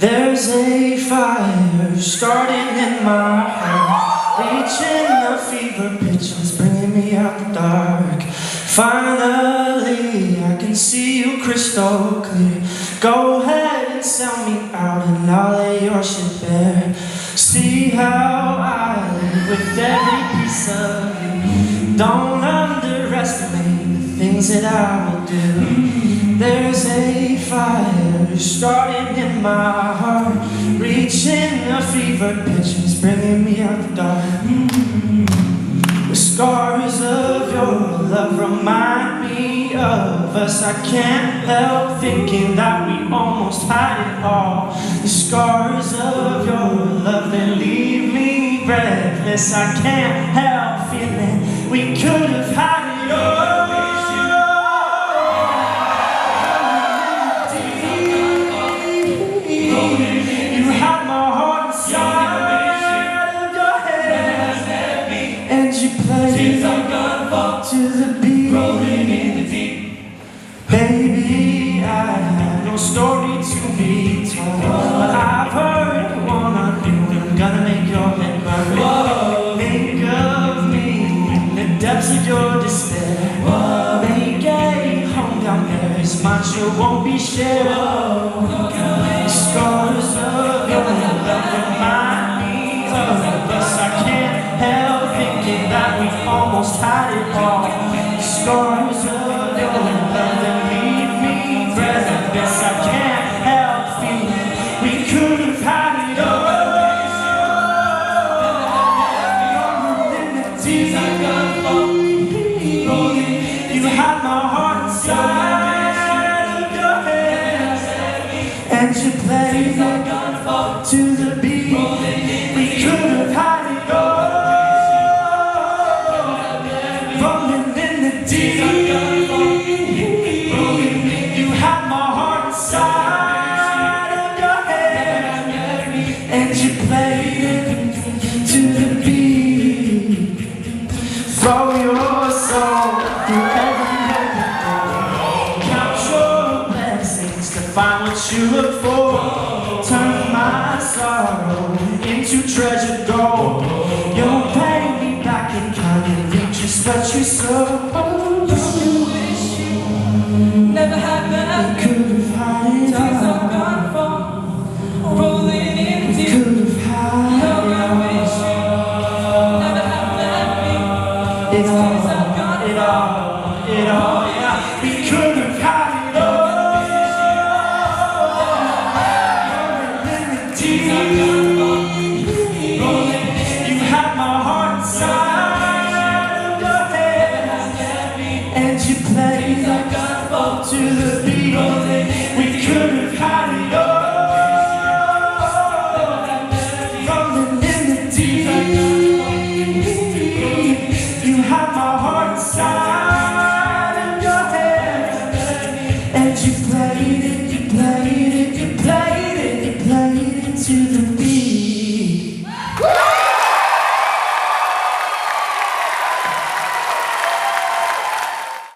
There's a fire starting in my heart, reaching a fever pitch and it's bringing me out the dark. Finally, I can see you crystal clear. Go ahead and sell me out and I'll lay your shit bare. See how I live with every piece of you. Don't underestimate the things that I will do. There's a fire starting in my heart, reaching a fever pitch and it's bringing me out the dark. The scars of your love remind me of us. I can't help thinking that we almost had it all. The scars of your love, they leave me breathless. I can't help feeling we could have had it all. To the beat, rolling in the deep. Baby, I have no story to be told, but I've heard one on you. I'm gonna make your head burn. Whoa. Think of me in the depths of your despair. Whoa. Make a home down there is mine, sure won't be shared. The scars of your love remind me of us. I can't help thinking that we almost had it all. The scars of your love that leave me breathless. I can't help feeling we could have had it all. You had my heart inside of your hands, and you played to the beat. We could have had it all. You had my heart inside of your head, and you played it to the beat. Throw your soul through every open door. Count your blessings to find what you look for. Turn my sorrow into treasured gold. You'll pay me back in kind and reap just what you sow. Never happened. We could have had it all. Tears I've gone for, rolling in deep. Could have had No, I wish you never happened. it all. Tears I've gone It all, yeah. We could have had it all. Tears I've gone for, Rolling, you had my heart inside of your head, and you played to the beat.